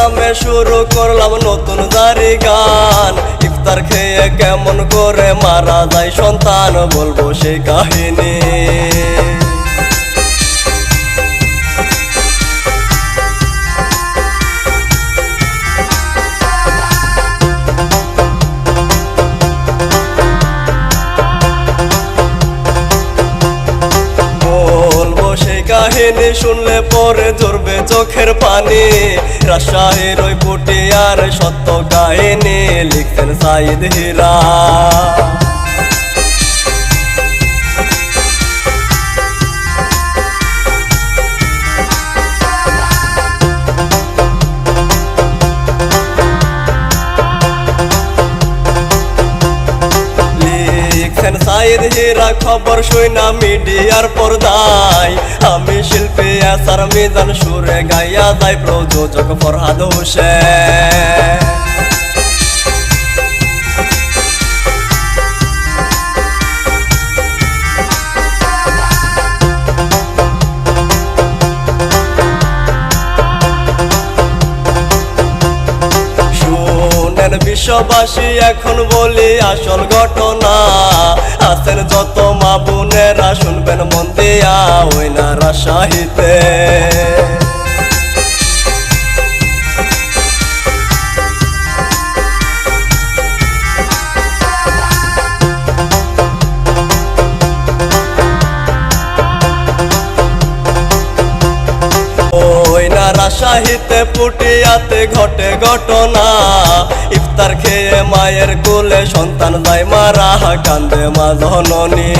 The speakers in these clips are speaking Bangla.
নামে শুরু করলাম নতুন জারি গান। ইফতার খেয়ে কেমন করে মারা যায় সন্তান, বলবো সেই কাহিনী। কাহিনী শুনলে পরে ঝরবে চোখের পানি। রাজশাহীর ওই পুটিয়ার সত্য কাহিনী লিখতেন সাইদ হীরা। সাইদ হীরা খবর শুনা মিডিয়ার পর্দায়। আমি শিল্পী আসার মিজান সুরে গাইয়া যাই প্রযোজক ফরহাদ হোসেন। বিশ্ববাসী এখন বলি আসল ঘটনা। আছেন যত মা বোনেরা শুনবেন মন দিয়া ওই না রাজশাহীতে। রাজশাহীতে পুটিয়াতে ঘটে ঘটনা। ইফতার খেয়ে মায়ের কোলে সন্তান যায় মারা, কান্দে মা জননী।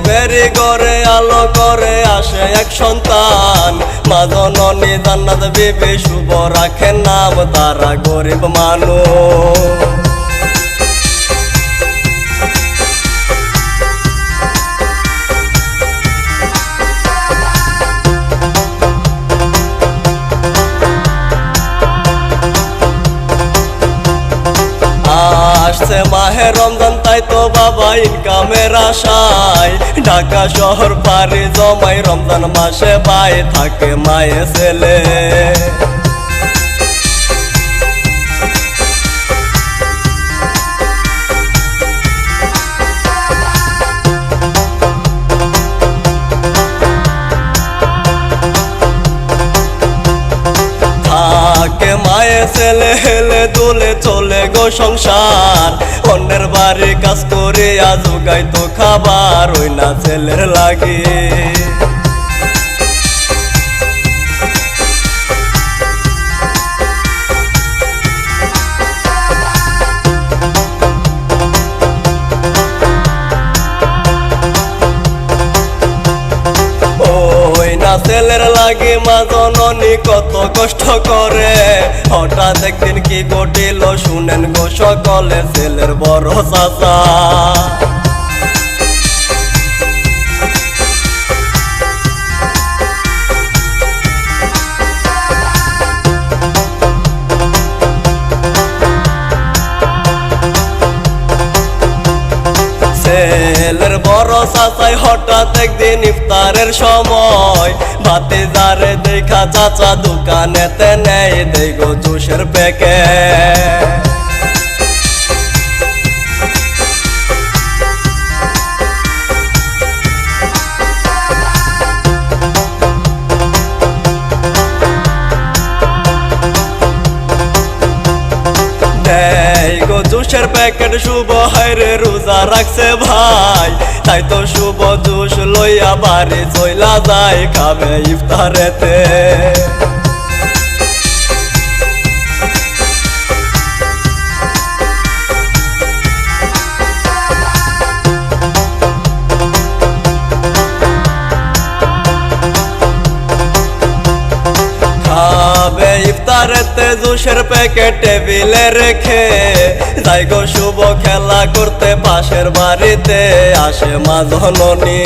বেরি ঘরে আলো করে আসে এক সন্তান। মা জননী জান্নাত বিবি শুভ রাখেন নাম, তারা গরিব মানুষ। আসছে মাহে রমজান তাই তো বাবা ইনকামের আশায় ঢাকা শহর পারি জমাই। রমজান মাসে বাই থাকে মায়ে ছেলে। মায়ে ছেলে হেলে দোলে চলে গো সংসার। অন্যের বাড়ি কাজ করে আজ গাইতো খাবার ওই না ছেলের লাগে। ছেলের লাগে মা জননী কত কষ্ট করে। হঠাৎ একদিন কি ঘটিল শুনেন গো সকলে, ছেলের বড় চাচা ছেলের বড় চাচাই হঠাৎ একদিন ইফতারের সময় ভাতিজারে দেখা চাচা দোকানেতে নেই দেখো জুসের প্যাকেট। জুসের প্যাকেট শুভ হায়রে রোজা রাখছে ভাই, তাই তো শুভ জুস লইয়া বাড়ি চইলা যায় খাবে ইফতারেতে। ইফতারেতে জুসের প্যাকেট টেবিলে রেখে যাই গো শুভ খেলা করতে পাশের বাড়িতে আসে মা জননী।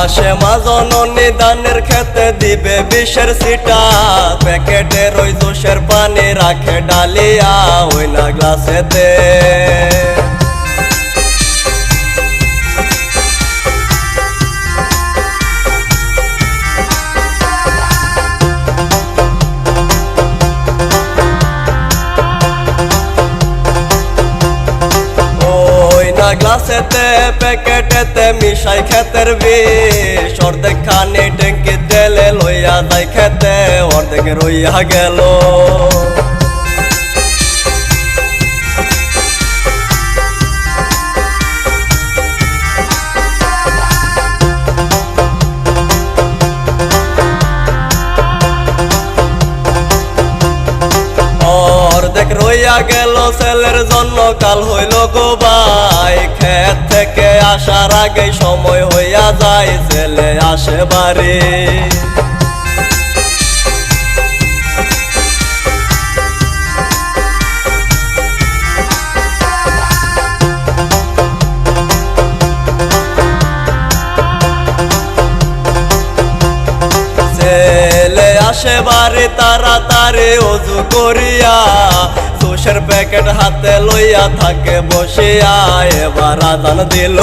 আসে মা জননী দানের খেতে দিবে বিষের সিটা, প্যাকেটের ওই জোশের পানি রাখে ডালিয়া ওই না গ্লাসেতে। গ্লাসেতে প্যাকেটেতে মিশাই খেতের বিষ, অর্ধেক খানি ট্যাঙ্কি তেলে লইয়া যাই খেতে, অর্ধেক রইয়া গেল। অর্ধেক রইয়া গেল ছেলের জন্য কাল হইল গো ভাই, ক্ষেত থেকে আসার আগে সময় হইয়া যায় ছেলে আসে বাড়ি। আসে বাড়ি তাড়াতাড়ি ওযু করিয়া, জোশের প্যাকেট হাতে লইয়া থাকে বসিয়া, এবার আজান দিল।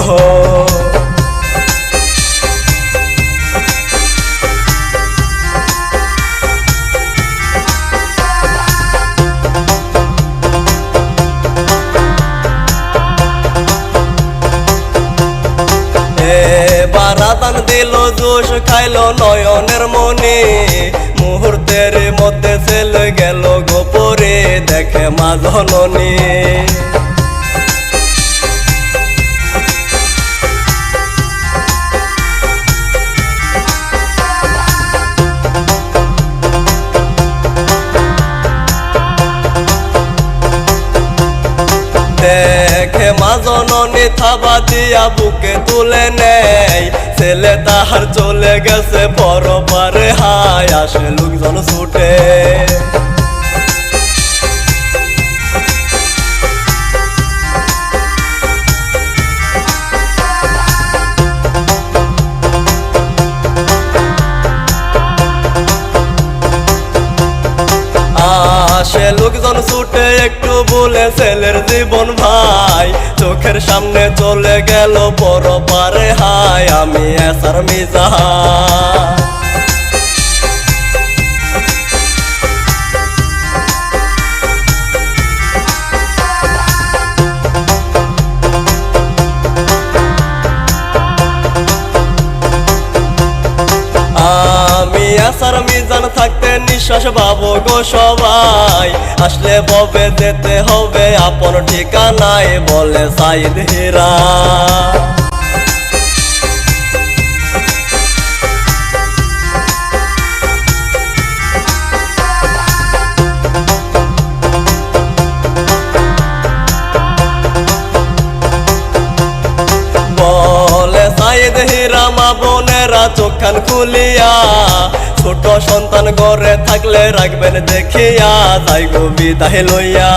এবার আজান দিল, জোশ খাইলো নয়নের মনি, মুহূর্তের মধ্যে ছেলে গেল গোপরে দেখে মা জননী। দেখে মা জননী থাবা দিয়া বুকে তুলে নেয়, ছেলে তাহার চলে গেছে পরপারে হায়, আসে লোকজন ছুটে। আসে লোকজন ছুটে একটু বলে ছেলের জীবন ভাই, চোখের সামনে চলে গেল পরপারে হায়, আমি এসার মিজা। আমি আসার মিজান থাকতে নিঃশ্বাস পাবো গো সবাই, আসলে ববে যেতে হবে আপন ঠিকানায় বলে সাইদ হীরা। সাইদ হীরা মা বোনেরা চোখান খুলিয়া, ছোট সন্তান ঘরে থাকলে রাখবেন দেখিয়া, যাই গো বিদায় লইয়া।